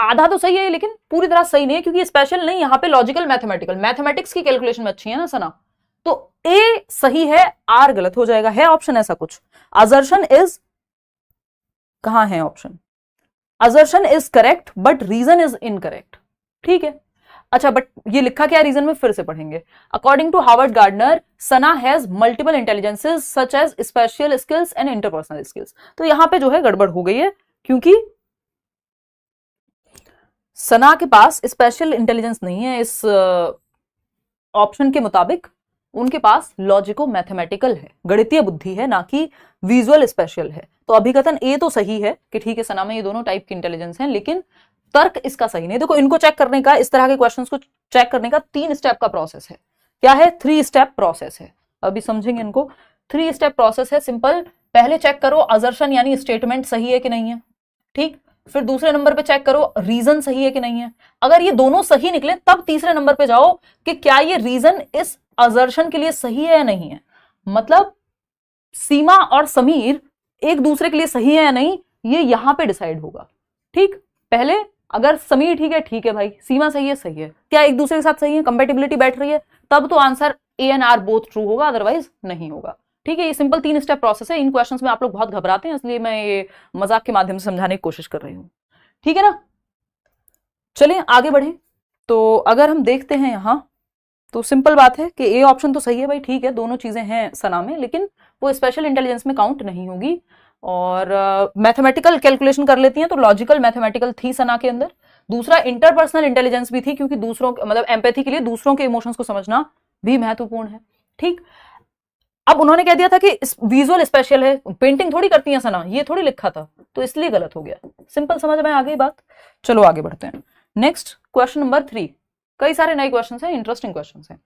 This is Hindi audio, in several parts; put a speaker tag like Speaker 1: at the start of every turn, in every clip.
Speaker 1: आधा तो सही है लेकिन पूरी तरह सही नहीं है, क्योंकि स्पेशल नहीं, यहाँ पे लॉजिकल मैथमेटिकल, मैथमेटिक्स की कैलकुलेशन में अच्छी है ना सना। तो ए सही है, आर गलत हो जाएगा। है ऑप्शन ऐसा कुछ? असर्शन इज, कहां है option? Assertion is correct but reason is incorrect. ठीक है, अच्छा बट ये लिखा क्या रीजन में, फिर से पढ़ेंगे। According to Harvard Gardner, Sana has multiple intelligences such as special skills and interpersonal skills. तो यहां पे जो है गड़बड़ हो गई है, क्योंकि सना के पास स्पेशल इंटेलिजेंस नहीं है इस ऑप्शन के मुताबिक। उनके पास लॉजिको मैथमेटिकल है, गणितीय बुद्धि है, ना कि विजुअल स्पेशल है। तो अभिकथन ए तो सही है कि ठीक है सना में ये दोनों टाइप की इंटेलिजेंस हैं, लेकिन तर्क इसका सही नहीं। देखो इनको चेक करने का, इस तरह के क्वेश्चंस को चेक करने का 3 स्टेप का प्रोसेस है। क्या है? 3 स्टेप प्रोसेस है, अभी समझेंगे इनको। 3 स्टेप प्रोसेस है, सिंपल। पहले चेक करो असर्शन यानी स्टेटमेंट सही है कि नहीं है, ठीक। फिर दूसरे नंबर पे चेक करो रीजन सही है कि नहीं है। अगर ये दोनों सही निकले तब तीसरे नंबर पे जाओ कि क्या ये रीजन इस असर्शन के लिए सही है या नहीं है। मतलब सीमा और समीर एक दूसरे के लिए सही है या नहीं, ये यहां पे डिसाइड होगा, ठीक। पहले अगर समीर ठीक है भाई, सीमा सही है, क्या एक दूसरे के साथ सही है, कंपेटिबिलिटी बैठ रही है, तब तो answer A and R both true होगा, अदरवाइज नहीं होगा। ठीक है, ये सिंपल 3 स्टेप प्रोसेस है। इन क्वेश्चंस में आप लोग बहुत घबराते हैं, इसलिए मैं ये मजाक के माध्यम से समझाने की कोशिश कर रही हूं, ठीक है ना। चलिए आगे बढ़े। तो अगर हम देखते हैं यहां, तो सिंपल बात है कि ए ऑप्शन तो सही है भाई, ठीक है, दोनों चीजें हैं सना में, लेकिन वो स्पेशल इंटेलिजेंस में काउंट नहीं होगी। और मैथमेटिकल कैलकुलेशन कर लेती हैं, तो लॉजिकल मैथमेटिकल थी सना के अंदर। दूसरा इंटरपर्सनल इंटेलिजेंस भी थी, क्योंकि दूसरों मतलब एम्पैथी के लिए दूसरों के इमोशंस को समझना भी महत्वपूर्ण है, ठीक। अब उन्होंने कह दिया था कि विजुअल स्पेशल है, पेंटिंग थोड़ी करती है सना, ये थोड़ी लिखा था, तो इसलिए गलत हो गया। सिंपल समझ में आ गई बात। चलो आगे बढ़ते हैं। Next question number 3। कई सारे नए क्वेश्चन हैं, इंटरेस्टिंग क्वेश्चन हैं।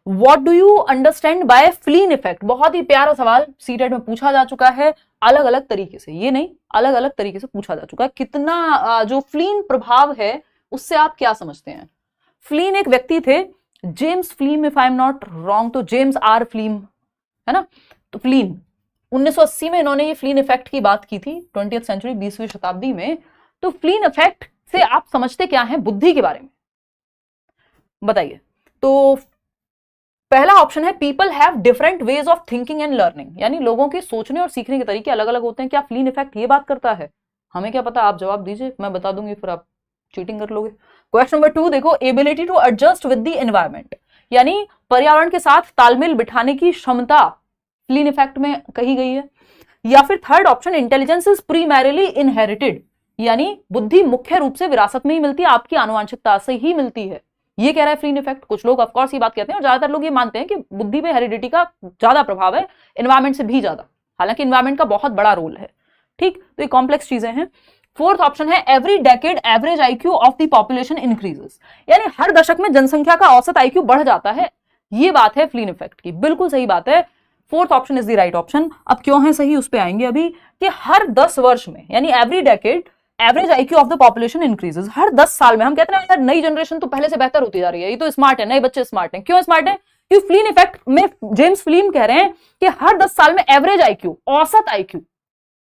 Speaker 1: What do you understand by Flynn effect? बहुत ही प्यारा सवाल सीटेट में पूछा जा चुका है, अलग अलग तरीके से, ये नहीं अलग अलग तरीके से पूछा जा चुका है। कितना जो फ्लीन प्रभाव है उससे आप क्या समझते हैं? फ्लीन एक व्यक्ति थे, James film, if I am not wrong, तो जेम्स आर फ्लीम है ना। तो फ्लीन 1980 में इन्होंने ये फ्लीन इफेक्ट की बात की थी, 20th सेंचुरी, 20वीं शताब्दी में। तो फ्लीन इफेक्ट से आप समझते क्या है बुद्धि के बारे में, बताइए। तो पहला ऑप्शन है people have different ways of thinking and learning, यानी लोगों के सोचने और सीखने के तरीके अलग अलग होते हैं। क्या फ्लीन इफेक्ट ये बात करता है? हमें क्या पता, आप जवाब दीजिए, मैं बता दूंगी, फिर आप चीटिंग कर लोगे। क्वेश्चन नंबर 2 देखो, ability to adjust with the environment, यानी पर्यावरण के साथ तालमेल बिठाने की क्षमता फ्लीन इफेक्ट में कही गई है। या फिर third option, intelligence is primarily inherited, यानी बुद्धि मुख्य रूप से विरासत में ही मिलती है, आपकी आनुवंशिकता से ही मिलती है, ये कह रहा है फ्लीन इफेक्ट। कुछ लोग ऑफकोर्स ये बात कहते हैं, और ज्यादातर लोग ये मानते हैं कि बुद्धि पे हेरिडिटी का ज्यादा प्रभाव है, एनवायरमेंट से भी ज्यादा, हालांकि एनवायरमेंट का बहुत बड़ा रोल है, ठीक। तो ये कॉम्प्लेक्स चीजें हैं। फोर्थ ऑप्शन है every decade average IQ of the population increases, यानी हर दशक में जनसंख्या का औसत आईक्यू बढ़ जाता है, ये बात है फ्लीन इफेक्ट की, बिल्कुल सही बात है। Fourth option is the right option. अब क्यों है सही उस पर आएंगे अभी, कि हर 10 वर्ष में, यानी every decade average IQ of the population increases, हर 10 साल में। हम कहते हैं यार नई जनरेशन तो पहले से बेहतर होती जा रही है, ये तो स्मार्ट है, नए बच्चे स्मार्ट हैं। क्यों स्मार्ट है? क्योंकि फ्लीन इफेक्ट में जेम्स फ्लीम कह रहे हैं कि हर 10 साल में एवरेज आईक्यू, औसत आईक्यू,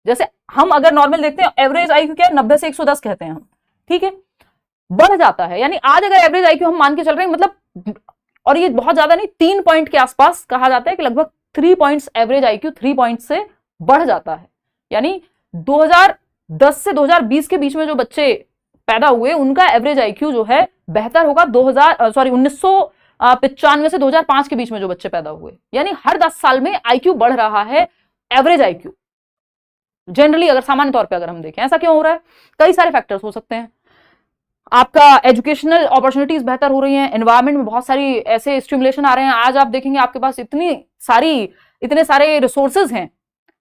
Speaker 1: जैसे हम अगर नॉर्मल देखते हैं एवरेज आईक्यू क्या है, 90 से 110 कहते हैं हम, ठीक है, बढ़ जाता है। यानी आज अगर एवरेज आईक्यू हम मान के चल रहे हैं, मतलब, और ये बहुत ज्यादा नहीं, 3 पॉइंट के आसपास कहा जाता है कि लगभग 3 पॉइंट्स एवरेज आईक्यू 3 पॉइंट से बढ़ जाता है। यानी 2010 से 2020 के बीच में जो बच्चे पैदा हुए उनका एवरेज आईक्यू जो है बेहतर होगा 1995 से 2005 के बीच में जो बच्चे पैदा हुए, यानी हर 10 साल में आईक्यू बढ़ रहा है, एवरेज आईक्यू जनरली, अगर सामान्य तौर पे अगर हम देखें। ऐसा क्यों हो रहा है? कई सारे फैक्टर्स हो सकते हैं। आपका एजुकेशनल अपॉर्चुनिटीज बेहतर हो रही हैं, एनवायरमेंट में बहुत सारी ऐसे स्टिमुलेशन आ रहे हैं। आज आप देखेंगे आपके पास इतने सारे रिसोर्सेज हैं,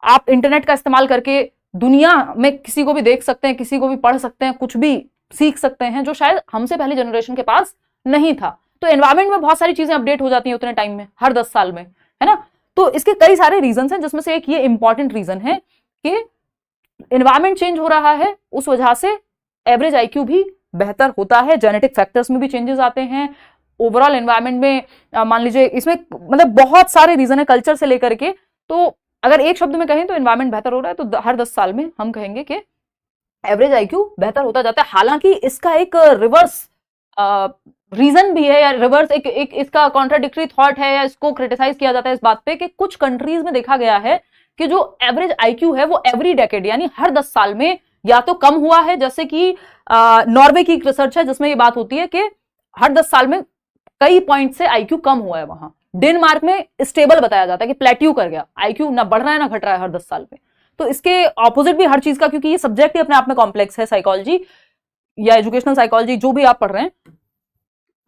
Speaker 1: आप इंटरनेट का इस्तेमाल करके दुनिया में किसी को भी देख सकते हैं, किसी को भी पढ़ सकते हैं, कुछ भी सीख सकते हैं, जो शायद हमसे पहले जनरेशन के पास नहीं था। तो एनवायरमेंट में बहुत सारी चीजें अपडेट हो जाती हैं उतने टाइम में, हर 10 साल में, है ना। तो इसके कई सारे रीजन हैं, जिसमें से एक ये इंपॉर्टेंट रीजन है कि एनवायरमेंट चेंज हो रहा है, उस वजह से एवरेज आईक्यू भी बेहतर होता है। जेनेटिक फैक्टर्स में भी चेंजेस आते हैं, ओवरऑल एनवायरमेंट में मान लीजिए, इसमें मतलब बहुत सारे रीजन है, कल्चर से लेकर के। तो अगर एक शब्द में कहें तो एनवायरमेंट बेहतर हो रहा है, तो हर 10 साल में हम कहेंगे कि एवरेज आईक्यू बेहतर होता जाता है। हालांकि इसका एक रिवर्स रीजन भी है, या रिवर्स एक इसका कॉन्ट्राडिक्टरी थॉट है, या इसको क्रिटिसाइज किया जाता है इस बात पे कि कुछ कंट्रीज में देखा गया है कि जो एवरेज आईक्यू है वो एवरी डेकेड यानी हर 10 साल में या तो कम हुआ है, जैसे कि नॉर्वे की एक रिसर्च है जिसमें ये बात होती है कि हर 10 साल में कई पॉइंट से आईक्यू कम हुआ है। वहां डेनमार्क में स्टेबल बताया जाता है कि प्लेट्यू कर गया, आईक्यू ना बढ़ रहा है ना घट रहा है हर 10 साल में। तो इसके ऑपोजिट भी हर चीज का, क्योंकि ये सब्जेक्ट ही अपने आप में कॉम्प्लेक्स है, साइकोलॉजी या एजुकेशनल साइकोलॉजी जो भी आप पढ़ रहे हैं,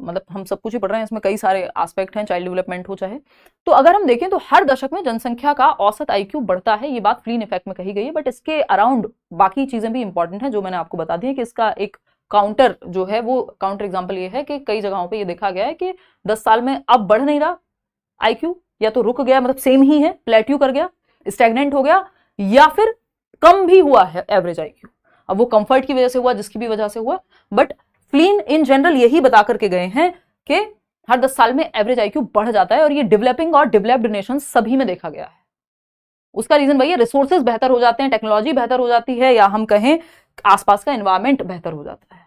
Speaker 1: मतलब हम सब कुछ ही पढ़ रहे हैं, इसमें कई सारे एस्पेक्ट हैं, चाइल्ड डेवलपमेंट हो चाहे। तो अगर हम देखें तो हर दशक में जनसंख्या का औसत आईक्यू बढ़ता है, ये बात फ्लीन इफेक्ट में कही गई है, बट इसके अराउंड बाकी चीजें भी इंपॉर्टेंट हैं जो मैंने आपको बता दी है कि इसका एक काउंटर जो है वो काउंटर एग्जाम्पल ये है कि कई जगहों पर ये देखा गया है कि 10 साल में अब बढ़ नहीं रहा आईक्यू, या तो रुक गया मतलब सेम ही है, प्लेट्यू कर गया, स्टैग्नेंट हो गया, या फिर कम भी हुआ है एवरेज आईक्यू। अब वो कंफर्ट की वजह से हुआ, जिसकी भी वजह से हुआ, बट फ्लीन इन जनरल यही बता करके गए हैं कि हर 10 साल में एवरेज आईक्यू बढ़ जाता है, और ये डेवलपिंग और डेवलप्ड नेशन सभी में देखा गया है। उसका रीजन वही है, रिसोर्सेज बेहतर हो जाते हैं, टेक्नोलॉजी बेहतर हो जाती है, या हम कहें आसपास का एनवायरमेंट बेहतर हो जाता है।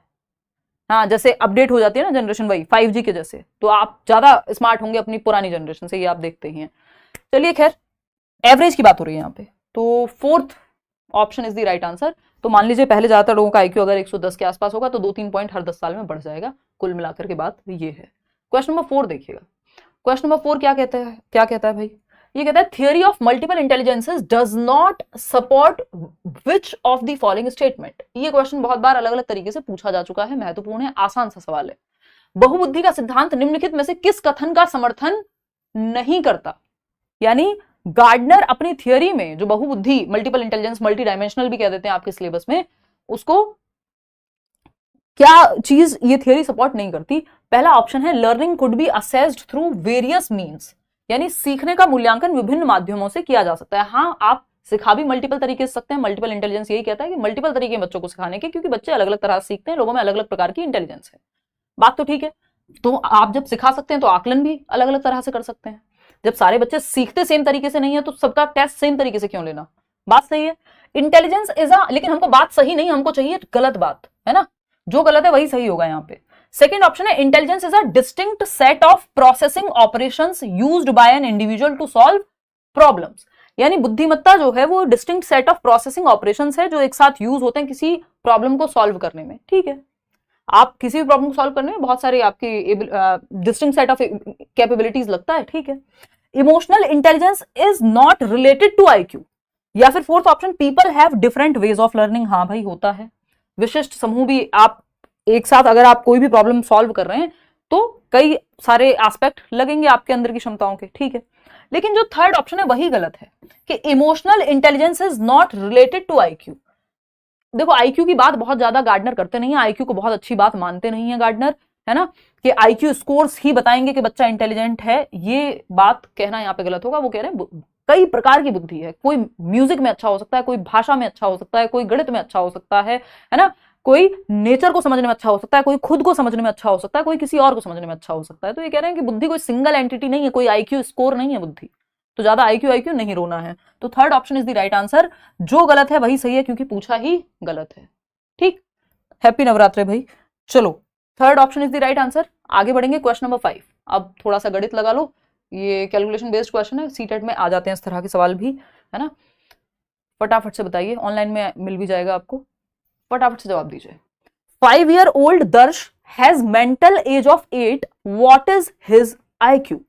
Speaker 1: हाँ, जैसे अपडेट हो जाती है ना जनरेशन, वही 5G के जैसे, तो आप ज्यादा स्मार्ट होंगे अपनी पुरानी जनरेशन से, ये आप देखते ही हैं। चलिए खैर, एवरेज की बात हो रही है यहाँ पे, तो fourth option is the right answer. तो मान लीजिए पहले ज्यादातर लोगों का आईक्यू अगर 110 के आसपास होगा तो 2-3 पॉइंट हर 10 साल में बढ़ जाएगा, कुल मिलाकर के बात ये है। क्वेश्चन नंबर 4 देखिएगा। क्वेश्चन नंबर 4 क्या कहता है भाई, ये कहता है theory of multiple intelligences does not support which of the following statement. ये क्वेश्चन बहुत बार अलग अलग तरीके से पूछा जा चुका है, महत्वपूर्ण है, आसान सा सवाल है। बहुबुद्धि का सिद्धांत निम्नलिखित में से किस कथन का समर्थन नहीं करता। यानी गार्डनर अपनी थियरी में जो बहुबुद्धि, मल्टीपल इंटेलिजेंस, मल्टी डायमेंशनल भी कह देते हैं आपके सिलेबस में, उसको क्या चीज ये थियरी सपोर्ट नहीं करती। पहला ऑप्शन है learning could be assessed through various means, यानी सीखने का मूल्यांकन विभिन्न माध्यमों से किया जा सकता है। हाँ, आप सिखा भी मल्टीपल तरीके से सकते हैं, मल्टीपल इंटेलिजेंस यही कहता है कि मल्टीपल तरीके बच्चों को सिखाने के, क्योंकि बच्चे अलग अलग तरह से सीखते हैं, लोगों में अलग अलग प्रकार की इंटेलिजेंस है, बात तो ठीक है। तो आप जब सिखा सकते हैं तो आकलन भी अलग अलग तरह से कर सकते हैं। जब सारे बच्चे सीखते सेम तरीके से नहीं है तो सबका टेस्ट सेम तरीके से क्यों लेना, बात सही है। इंटेलिजेंस इज अ, लेकिन हमको बात सही नहीं, हमको चाहिए गलत बात, है ना, जो गलत है वही सही होगा यहाँ पे। सेकेंड ऑप्शन है intelligence is a distinct set of processing operations used by an individual to solve problems. यानी बुद्धिमत्ता जो है वो distinct set of processing operations है जो एक साथ यूज होते हैं किसी प्रॉब्लम को सॉल्व करने में, ठीक है। आप किसी भी प्रॉब्लम को सॉल्व करने में बहुत सारे आपकी डिस्टिंक्ट सेट ऑफ कैपेबिलिटीज लगता है, ठीक है। Emotional intelligence is not related to IQ. या फिर fourth option people have different ways of learning. हाँ भाई, होता है, विशिष्ट समूह भी, आप एक साथ अगर आप कोई भी प्रॉब्लम सॉल्व कर रहे हैं तो कई सारे एस्पेक्ट लगेंगे आपके अंदर की क्षमताओं के, ठीक है। लेकिन जो थर्ड ऑप्शन है वही गलत है कि emotional intelligence is not related to IQ. देखो, आईक्यू की बात बहुत ज्यादा गार्डनर करते नहीं है, आईक्यू को बहुत अच्छी बात मानते नहीं है गार्डनर, है ना, कि आईक्यू स्कोर्स ही बताएंगे कि बच्चा इंटेलिजेंट है, ये बात कहना यहाँ पे गलत होगा। वो कह रहे हैं कई प्रकार की बुद्धि है, कोई म्यूजिक में अच्छा हो सकता है, कोई भाषा में अच्छा हो सकता है, कोई गणित में अच्छा हो सकता है ना, कोई नेचर को समझने में अच्छा हो सकता है, कोई खुद को समझने में अच्छा हो सकता है, कोई किसी और को समझने में अच्छा हो सकता है। तो ये कह रहे हैं कि बुद्धि कोई सिंगल एंटिटी नहीं है, कोई आईक्यू स्कोर नहीं है बुद्धि, तो ज्यादा आईक्यू नहीं रोना है। तो third option is the right answer, जो गलत है वही सही है क्योंकि पूछा ही गलत है, ठीक। हैप्पी नवरात्रि भाई। चलो, third option is the right answer. आगे बढ़ेंगे क्वेश्चन नंबर 5। अब थोड़ा सा गणित लगा लो, ये कैलकुलेशन बेस्ड क्वेश्चन है, सीटेट में आ जाते हैं इस तरह के सवाल भी, है ना। फटाफट से बताइए, ऑनलाइन में मिल भी जाएगा आपको, फटाफट से जवाब दीजिए। 5-year-old दर्श has mental as of 8, what is his IQ.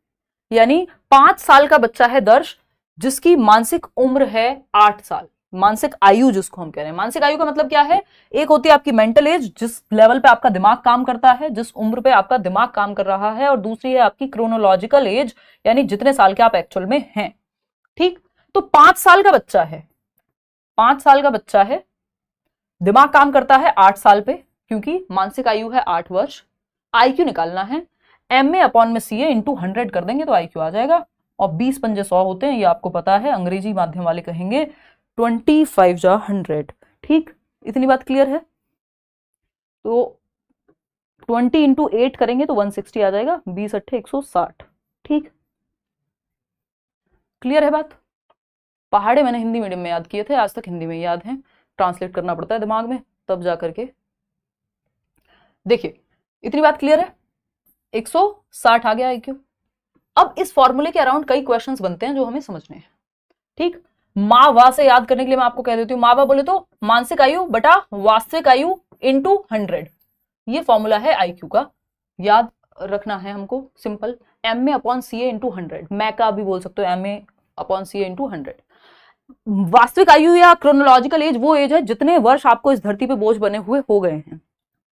Speaker 1: यानी 5 साल का बच्चा है दर्श, जिसकी मानसिक उम्र है 8 साल। मानसिक आयु जिसको हम कह रहे हैं, मानसिक आयु का मतलब क्या है, एक होती है आपकी मेंटल एज, जिस लेवल पे आपका दिमाग काम करता है, जिस उम्र पे आपका दिमाग काम कर रहा है, और दूसरी है आपकी क्रोनोलॉजिकल एज, यानी जितने साल के आप एक्चुअल में हैं, ठीक। तो 5 साल का बच्चा है, 5 साल का बच्चा है, दिमाग काम करता है 8 साल पे, क्योंकि मानसिक आयु है 8 वर्ष। आईक्यू निकालना है, MA/CA इंटू 100 कर देंगे तो आईक्यू आ जाएगा, और 20 पंजे 100 होते हैं, ये आपको पता है, अंग्रेजी माध्यम वाले कहेंगे 25 जा 100, ठीक। इतनी बात क्लियर है। तो 20 इंटू 8 करेंगे तो 160 आ जाएगा, 20 अट्ठे 160, ठीक। क्लियर है बात। पहाड़े मैंने हिंदी मीडियम में याद किए थे, आज तक हिंदी में याद है, ट्रांसलेट करना पड़ता है दिमाग में, तब जा करके। देखिए इतनी बात क्लियर है, 160 आ गया IQ। अब इस फॉर्मूले के अराउंड कई क्वेश्चंस बनते हैं जो हमें समझने हैं, ठीक। माँ वा से याद करने के लिए मैं आपको कह देती हूँ, माँ वा बोले तो मानसिक आयु बटा वास्तविक आयु इंटू 100, ये फॉर्मूला है IQ का, याद रखना है हमको, simple. MA upon CA into 100, मैं का भी बोल सकते हो MA अपॉन CA इंटू 100। वास्तविक आयु या क्रोनोलॉजिकल एज वो एज है जितने वर्ष आपको इस धरती पे बोझ बने हुए हो गए हैं,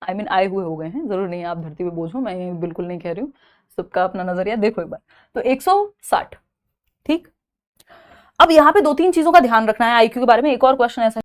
Speaker 1: आए हुए हो गए हैं, जरूर नहीं आप धरती पे बोझ हो, मैं बिल्कुल नहीं कह रही हूँ, सबका अपना नजरिया देखो एक बार। तो 160, ठीक। अब यहाँ पे 2-3 चीजों का ध्यान रखना है IQ के बारे में। एक और क्वेश्चन ऐसा